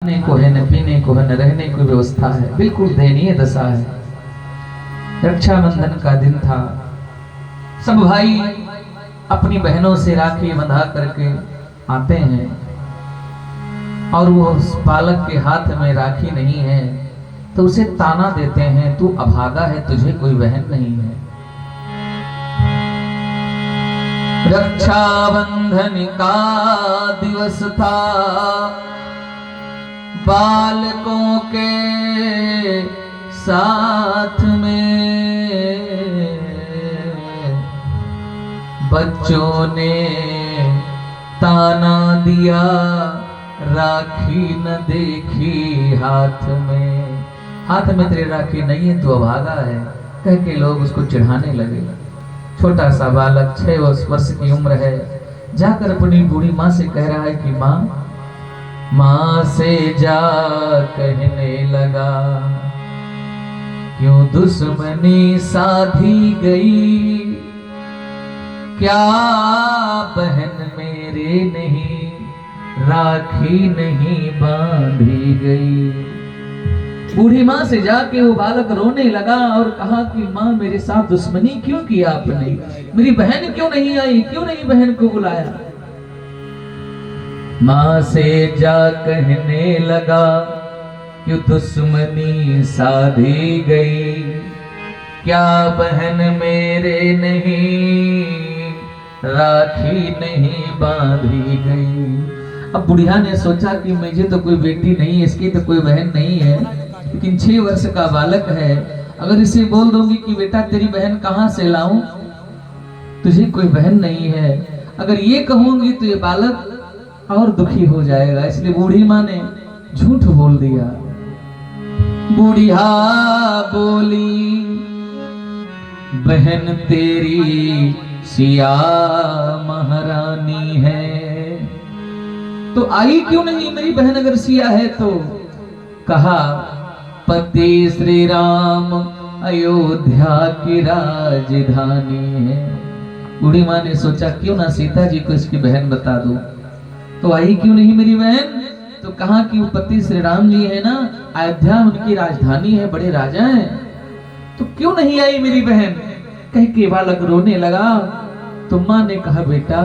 खाने को है, न पीने को है, न रहने की व्यवस्था है, बिल्कुल दयनीय दशा है। रक्षाबंधन का दिन था, सब भाई अपनी बहनों से राखी बंधा करके आते हैं और वो उस बालक के हाथ में राखी नहीं है तो उसे ताना देते हैं, तू अभागा है, तुझे कोई बहन नहीं है। रक्षाबंधन का दिवस था, बालकों के साथ में बच्चों ने ताना दिया, राखी न देखी हाथ में। हाथ में तेरे राखी नहीं है, तू अभागा है, कह के लोग उसको चिढ़ाने लगे। छोटा सा बालक 6 वर्ष की उम्र है, जाकर अपनी बूढ़ी माँ से कह रहा है कि माँ से जा कहने लगा, क्यों दुश्मनी साधी गई, क्या बहन मेरे नहीं राखी नहीं बांधी गई। बूढ़ी माँ से जाके वो बालक रोने लगा और कहा कि माँ मेरे साथ दुश्मनी क्यों की आपने, मेरी बहन क्यों नहीं आई, क्यों नहीं बहन को बुलाया। माँ से जा कहने लगा, क्यों दुश्मनी साधी गई, क्या बहन मेरे नहीं राखी नहीं बांधी गई। अब बुढ़िया ने सोचा कि मुझे तो कोई बेटी नहीं है, इसकी तो कोई बहन नहीं है, लेकिन 6 वर्ष का बालक है, अगर इसे बोल दूंगी कि बेटा तेरी बहन कहाँ से लाऊं, तुझे कोई बहन नहीं है, अगर ये कहूंगी तो ये बालक और दुखी हो जाएगा। इसलिए बूढ़ी माँ ने झूठ बोल दिया। बुढ़िया बोली, बहन तेरी सिया महारानी है, तो आई क्यों नहीं मेरी बहन अगर सिया है तो। कहा, पति श्री राम अयोध्या की राजधानी है। बूढ़ी माँ ने सोचा क्यों ना सीता जी को इसकी बहन बता दो, तो आई क्यों नहीं मेरी बहन। तो कहा कि वो पति श्री राम जी है ना, अयोध्या उनकी राजधानी है, बड़े राजा हैं, तो क्यों नहीं आई मेरी बहन। कह के बालक रोने लगा। तो माँ ने कहा, बेटा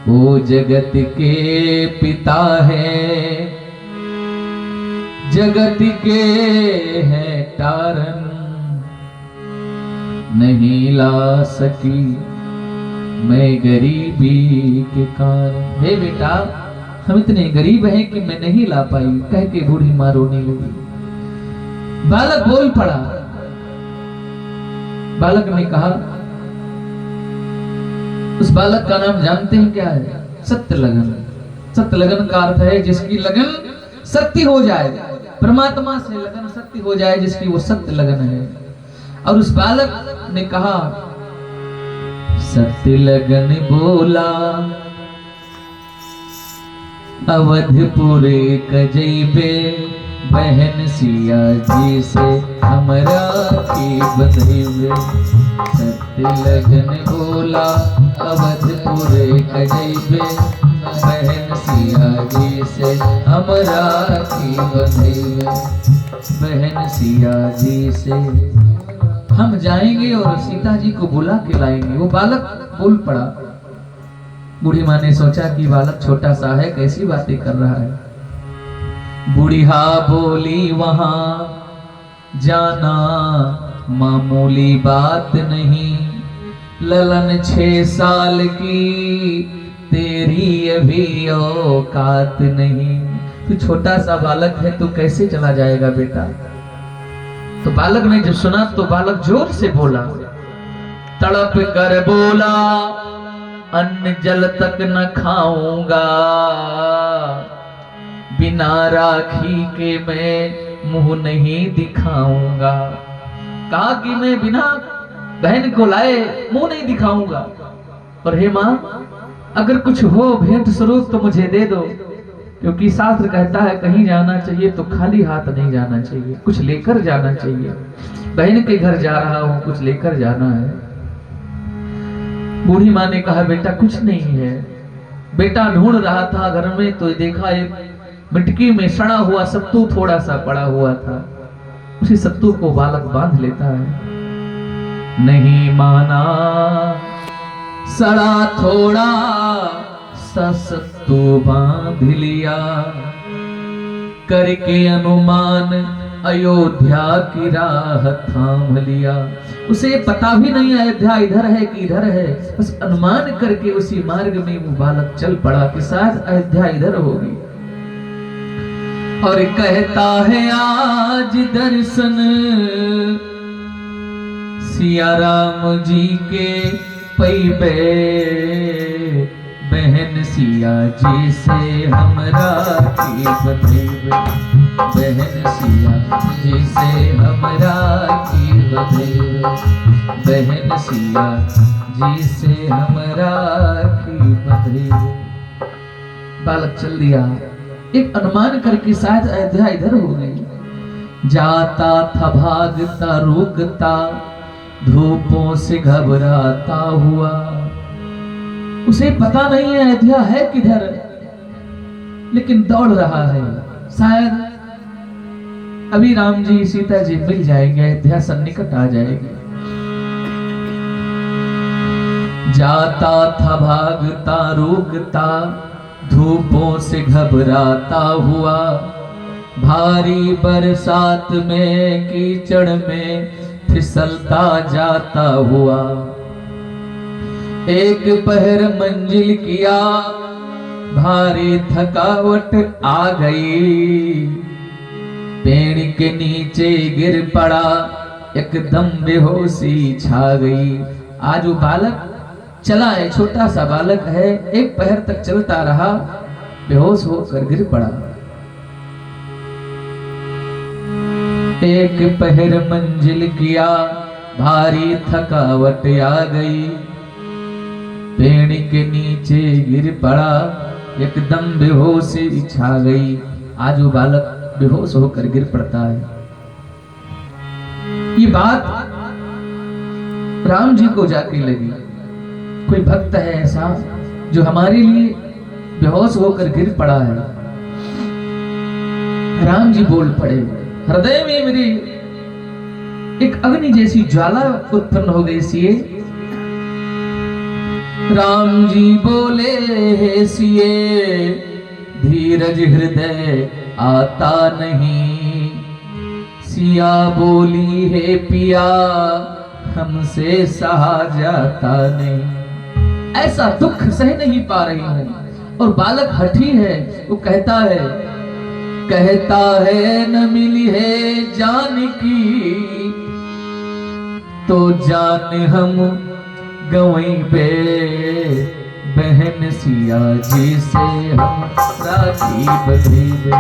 वो जगत के पिता है, जगत के हैं तारन, नहीं ला सकी मैं गरीबी के कारण। हे बेटा हम इतने गरीब हैं कि मैं नहीं ला पाई, कह के बूढ़ी माँ रोने लगी। बालक बोल पड़ा। बालक ने कहा, उस बालक का नाम जानते हैं क्या है? सत्य लगन। सत्य लगन का अर्थ है जिसकी लगन सत्य हो जाए, परमात्मा से लगन सत्य हो जाए, जिसकी वो सत्य लगन है। और उस बालक ने कहा, सत्य लगन बोला, अवधपुरे कजैबे, बहन सिया जी से हमरा की बंधैबे। सत्य लगन बोला, अवधपुरे कजैबे, बहन सिया जी से हमरा की बंधैबे। बहन सिया जी से हम जाएंगे और सीता जी को बुला के लाएंगे। वो बालक बोल पड़ा। बूढ़ी माँ ने सोचा कि बालक छोटा सा है, कैसी बातें कर रहा है। बुढ़िया बोली, वहां जाना मामूली बात नहीं, ललन 6 साल की तेरी अभी औकात नहीं। तू छोटा सा बालक है, तू कैसे चला जाएगा बेटा। तो बालक ने जब सुना तो बालक जोर से बोला, तड़प कर बोला, अन्न जल तक न खाऊंगा, बिना राखी के मैं मुंह नहीं दिखाऊंगा। कहा कि मैं बिना बहन को लाए मुंह नहीं दिखाऊंगा। और हे माँ, अगर कुछ हो भेंट स्वरूप तो मुझे दे दो, क्योंकि शास्त्र कहता है कहीं जाना चाहिए तो खाली हाथ नहीं जाना चाहिए, कुछ लेकर जाना चाहिए। बहन के घर जा रहा हूं, कुछ लेकर जाना है। बूढ़ी माँ ने कहा, बेटा कुछ नहीं है। बेटा ढूंढ रहा था घर में तो देखा एक मिटकी में सड़ा हुआ सत्तू थोड़ा सा पड़ा हुआ था, उसी सत्तू को बालक बांध लेता है। नहीं माना सड़ा थोड़ा सा सत्तू बांध लिया, करके अनुमान अयोध्या की राह थाम लिया। उसे पता भी नहीं अयोध्या इधर है कि इधर है, बस अनुमान करके उसी मार्ग में वो बालक चल पड़ा कि शायद अयोध्या इधर होगी। और कहता है आज दर्शन सिया राम जी के पैबे, बहन सिया जी से हमरा की बधेबे, बहन सिया जी से हमरा की बधेबे, बहन सिया जी से हमरा की बधेबे। बालक चल दिया, एक अनुमान करके शायद अयोध्या इधर हो गई। जाता था भागता रुकता, धूपों से घबराता हुआ, उसे पता नहीं है अयोध्या है किधर, लेकिन दौड़ रहा है। शायद अभी राम जी सीता जी मिल जाएंगे, अयोध्या सन्निकट आ जाएगी। जाता था भागता रुकता, धूपों से घबराता हुआ, भारी बरसात में कीचड़ में फिसलता जाता हुआ। एक पहर मंजिल किया, भारी थकावट आ गई, पेड़ के नीचे गिर पड़ा, एकदम बेहोशी छा गई। आज वो बालक चला है, छोटा सा बालक है, एक पहर तक चलता रहा, बेहोश होकर गिर पड़ा। एक पहर मंजिल किया, भारी थकावट आ गई, पेड़ के नीचे गिर पड़ा, एकदम बेहोशी छा गई। आज वो बालक बेहोश होकर गिर पड़ता है। ये बात राम जी को जाके लगी, कोई भक्त है ऐसा जो हमारे लिए बेहोश होकर गिर पड़ा है। राम जी बोल पड़े, हृदय में मेरे एक अग्नि जैसी ज्वाला उत्पन्न हो गई सिए। राम जी बोले हे सिए, धीरज हृदय आता नहीं, सिया बोली है पिया, हमसे सहा जाता नहीं। ऐसा दुख सह नहीं पा रही हूं। और बालक हठी है, वो कहता है न मिली है जान की, तो जान हम गवई बे, बहन सिया जी से हम राखी बधेबे,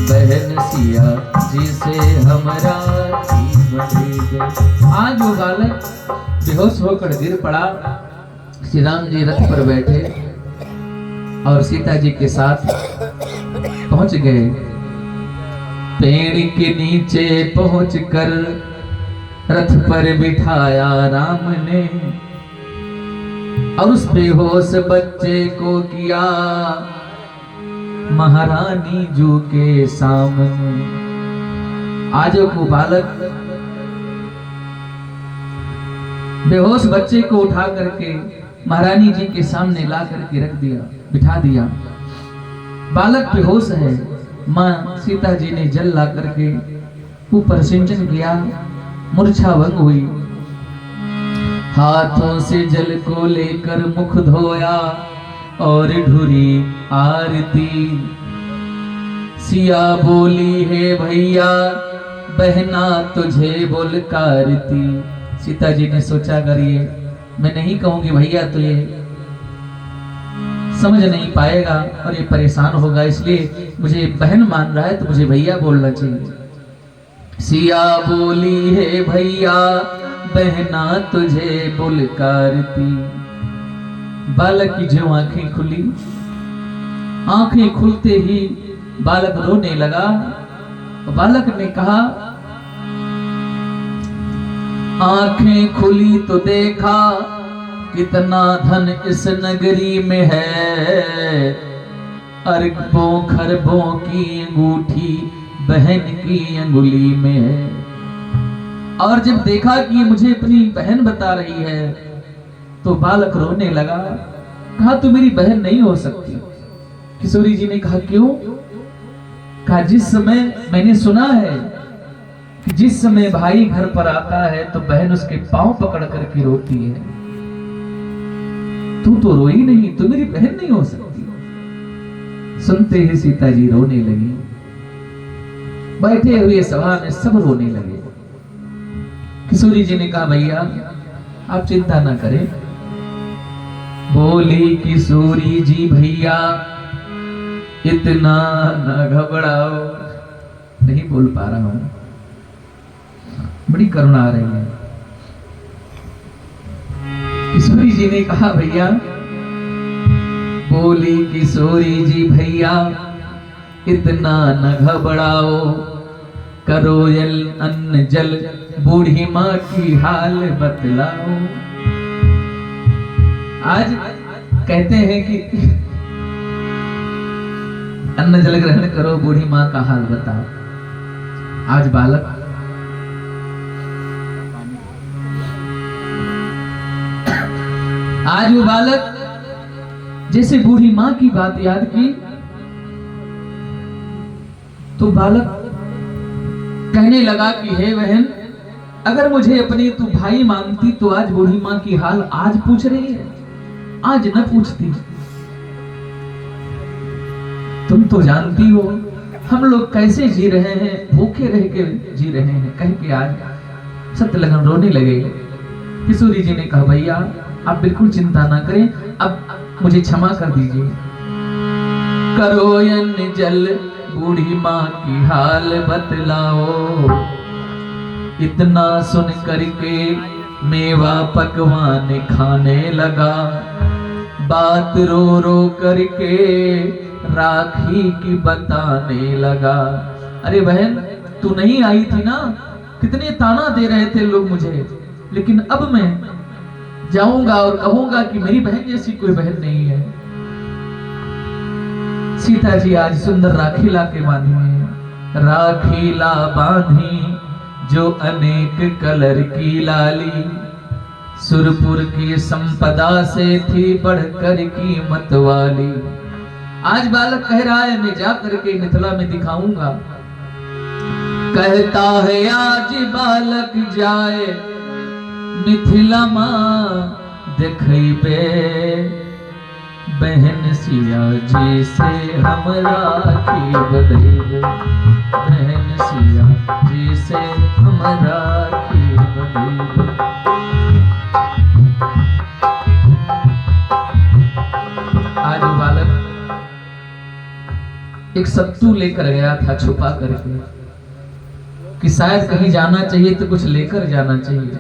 बहन सिया जी से हमरा आज वो बालक बेहोश होकर गिर पड़ा। श्री राम जी रथ पर बैठे और सीता जी के साथ पहुंच गए। पेड़ के नीचे पहुंचकर रथ पर बिठाया राम ने, और उस बेहोश बच्चे को किया महारानी जू के सामने। आज वो बालक बेहोश बच्चे को उठा करके महारानी जी के सामने ला करके रख दिया, बिठा दिया। बालक बेहोश है, माँ सीता जी ने जल ला करके ऊपर सिंचन किया, मूर्छा भंग हुई। हाथों से जल को लेकर मुख धोया और ढुरी आरती। सिया बोली है भैया, बहना तुझे बोलकारती। सीता जी ने सोचा, करिए मैं नहीं कहूंगी भैया तो ये समझ नहीं पाएगा और ये परेशान होगा, इसलिए मुझे बहन मान रहा है तो मुझे भैया बोलना चाहिए। सिया बोली है भैया, बहना तुझे बोलकारती। बालक की जो आंखें खुली, आंखें खुलते ही बालक रोने लगा। बालक ने कहा, आंखें खुली तो देखा कितना धन इस नगरी में है, अरबों खरबों की अंगूठी बहन की अंगुली में है। और जब देखा कि मुझे अपनी बहन बता रही है तो बालक रोने लगा। कहा तू मेरी बहन नहीं हो सकती। किशोरी जी ने कहा क्यों? कहा जिस समय मैंने सुना है कि जिस समय भाई घर पर आता है तो बहन उसके पांव पकड़ करके रोती है, तू तो रोई नहीं, तू मेरी बहन नहीं हो सकती। सुनते ही सीता जी रोने लगी। बैठे हुए सभा में सब रोने लगे। किशोरी जी ने कहा भैया आप चिंता ना करें। बोली किशोरी जी भैया इतना न घबराओ। नहीं बोल पा रहा हूं, बड़ी करुणा आ रही है। किशोरी जी ने कहा भैया, बोली किशोरी जी भैया इतना न घबराओ, करो अन्न जल बूढ़ी माँ की हाल बतलाओ। आज कहते हैं कि अन्न जल ग्रहण करो, बूढ़ी माँ का हाल बताओ। आज बालक आज वो बालक जैसे बूढ़ी माँ की बात याद की तो बालक कहने लगा कि हे बहन, अगर मुझे अपनी तू भाई मानती तो आज बूढ़ी माँ की हाल आज पूछ रही है, आज न पूछती। तुम तो जानती हो हम लोग कैसे जी रहे हैं, भूखे रह के जी रहे हैं। कह के आज सत्यलगन रोने लगे। किशोरी जी ने कहा भैया आप बिल्कुल चिंता ना करें, अब मुझे क्षमा कर दीजिए। करो अन्न जल बूढ़ी माँ की हाल बतलाओ। इतना सुन करके मेवा पकवान खाने लगा, बात रो रो करके राखी की बताने लगा। अरे बहन तू नहीं आई थी ना, कितने ताना दे रहे थे लोग मुझे, लेकिन अब मैं जाऊंगा और कहूंगा कि मेरी बहन जैसी कोई बहन नहीं है। सीता जी आज सुंदर राखी ला के बांधी है। राखी ला बांधी जो अनेक कलर की लाली, सुरपुर की संपदा से थी बढ़कर कीमत वाली। आज बालक कह रहा है मैं जा करके मिथिला में दिखाऊंगा। कहता है आज बालक जाए मिथिला माँ देखबे, बहन सिया जी से हम राखी बंधेबे, बहन सिया जी से हम राखी बंधेबे। आज बालक एक सत्तू लेकर गया था छुपा करके कि शायद कहीं जाना चाहिए तो कुछ लेकर जाना चाहिए।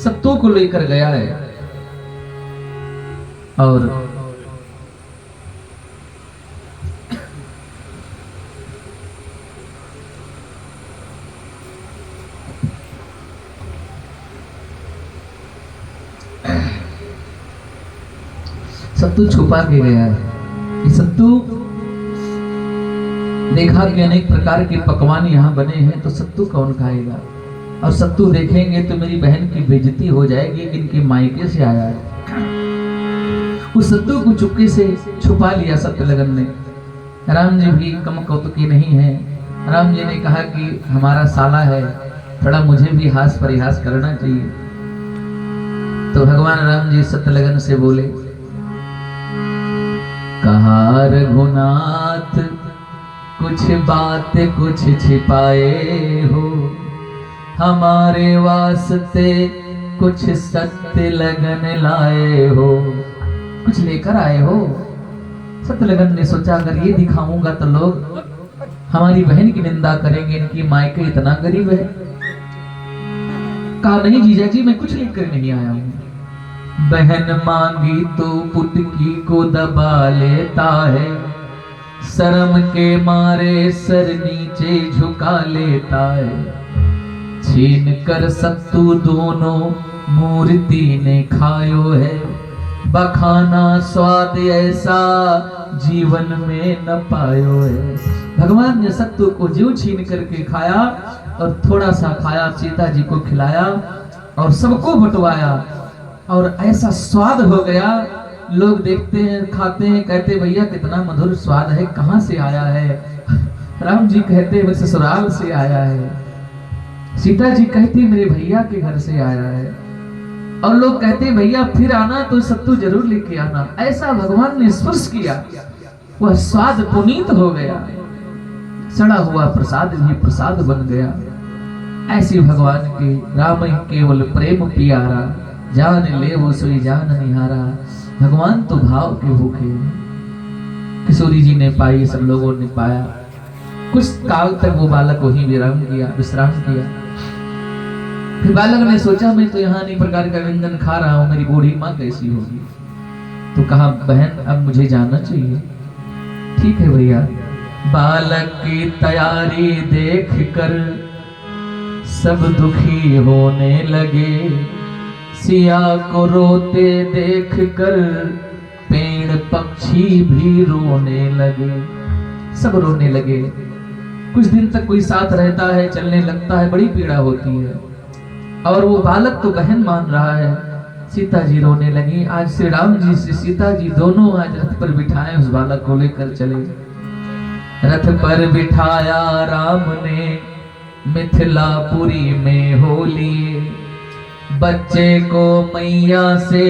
सत्तू को लेकर गया है और सत्तू छुपा के गया है। सत्तू देखा कि अनेक प्रकार के पकवान यहाँ बने हैं तो सत्तू कौन खाएगा, और सत्तू देखेंगे तो मेरी बहन की बेइज्जती हो जाएगी कि इनके मायके से आया है। उस सत्तू को चुपके से छुपा लिया सत्यलगन ने। राम जी भी कम कौतुकी नहीं है। राम जी ने कहा कि हमारा साला है, थोड़ा मुझे भी हास परिहास करना चाहिए। तो भगवान राम जी सत्यलगन से बोले, कहा रघुनाथ कुछ बात कुछ छिपाए हो, हमारे वास्ते कुछ सत्य लगन लाए हो, कुछ लेकर आए हो। सत्यलगन ने सोचा अगर ये दिखाऊंगा तो लोग हमारी बहन की निंदा करेंगे, इनकी मायके इतना गरीब है। कहा नहीं जीजा जी मैं कुछ लेकर नहीं आया हूं। बहन मांगी तो पुटकी को दबा लेता है, शर्म के मारे सर नीचे झुका लेता है। छीन कर सत्तू दोनों मूर्ति ने खायो है, बखाना स्वाद ऐसा जीवन में न पायो है। भगवान ने सत्तू को जीव छीन करके खाया और थोड़ा सा खाया, सीता जी को खिलाया और सबको बंटवाया और ऐसा स्वाद हो गया। लोग देखते हैं, खाते हैं, कहते भैया कितना मधुर स्वाद है, कहाँ से आया है? राम जी कहते मैं ससुराल से आया है। सीता जी कहती मेरे भैया के घर से आया है। और लोग कहते भैया फिर आना तो सत्तू जरूर लेके आना। ऐसा भगवान ने स्पर्श किया, वह स्वाद पुनीत हो गया, सड़ा हुआ प्रसाद भी प्रसाद बन गया। ऐसी भगवान के राम केवल प्रेम पियारा, जान ले वो सोई जान निहारा। भगवान तो भाव के भूखे। किशोरी जी ने पाई, सब लोगों ने पाया। कुछ काल तक वो बालक वहीं विश्राम किया। फिर बालक ने सोचा मैं तो यहाँ अनेक प्रकार का व्यंजन खा रहा हूँ, मेरी बूढ़ी माँ कैसी होगी? तो कहा बहन अब मुझे जाना चाहिए। ठीक है भैया। बालक की तैयारी देख कर सब दुखी होने लगे, सिया को रोते देख कर पेड़ पक्षी भी रोने लगे। सब रोने लगे। कुछ दिन तक कोई साथ रहता है, चलने लगता है, बड़ी पीड़ा होती है। और वो बालक तो बहन मान रहा है। सीता जी रोने लगी। आज श्री राम जी से सीता जी दोनों आज रथ पर बिठाए उस बालक को लेकर चले। रथ पर बिठाया राम ने मिथिलापुरी में हो लिए, बच्चे को मैया से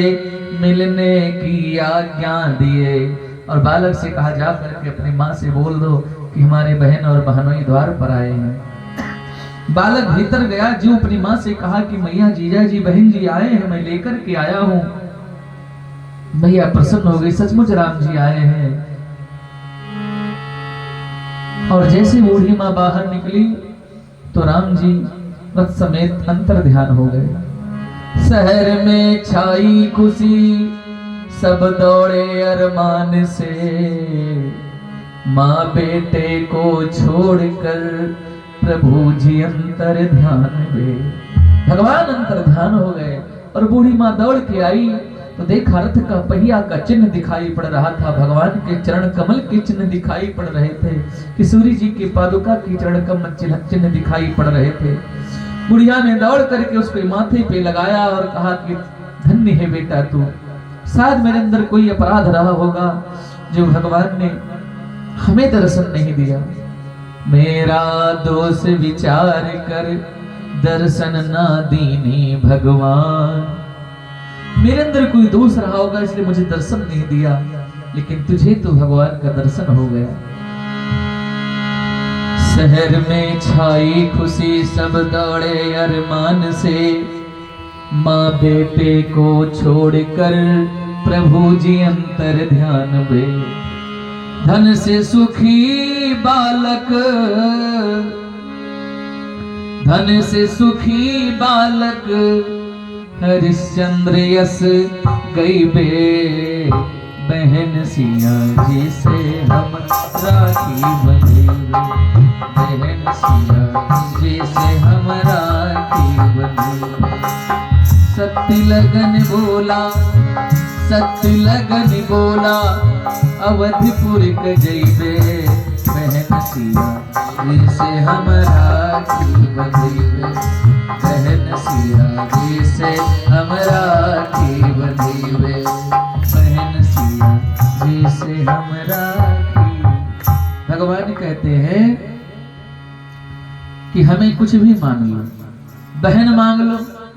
मिलने की आज्ञा दिए। और बालक से कहा जा करके अपनी माँ से बोल दो कि हमारे बहन और बहनोई द्वार पर आए हैं। बालक भीतर गया, जो अपनी माँ से कहा कि मैया जीजा जी बहन जी आए हैं, मैं लेकर के आया हूँ। मैया प्रसन्न हो गई, सचमुच राम जी आए हैं। और जैसे बूढ़ी माँ बाहर निकली तो राम जी रथ समेत अंतर ध्यान हो गए। शहर में छाई खुशी, सब दौड़े अरमान से, माँ बेटे को छोड़कर प्रभु जी अंतर ध्यान में। भगवान अंतर ध्यान हो गए और बूढ़ी माँ दौड़ के आई तो देखा रथ का पहिया का चिन्ह दिखाई पड़ रहा था, भगवान के चरण कमल के चिन्ह दिखाई पड़ रहे थे, किशोरी जी की पादुका की चरण कमल चिन्ह दिखाई पड़ रहे थे। बुढ़िया ने दौड़ करके उसके माथे पे लगाया और कहा कि धन्य है बेटा तू, शायद मेरे अंदर कोई अपराध रहा होगा जो भगवान ने हमें दर्शन नहीं दिया। मेरा दोष विचार कर दर्शन ना दीनी भगवान, मेरे अंदर कोई दोष रहा होगा इसलिए मुझे दर्शन नहीं दिया, लेकिन तुझे तो भगवान का दर्शन हो गया। शहर में छाई खुशी, सब दौड़े अरमान से, माँ बेटे को छोड़कर प्रभु जी अंतर ध्यान में। धन से सुखी बालक, धन से सुखी बालक, हरिश्चंद्र यस गई बे, बहन सिया जी से हम राखी बंधे, बहन सिया जी से हम राखी बंधे। सत्य लगन बोला, सत्य लगन बोला, अवधपुर के जइबे, बहन सिया जी से हम राखी बंधे, बहन सिया जी से हम राखी बंधे, बहन सिया जी से हम राखी। भगवान कहते हैं कि हमें कुछ भी मांग लो, बहन मांग लो,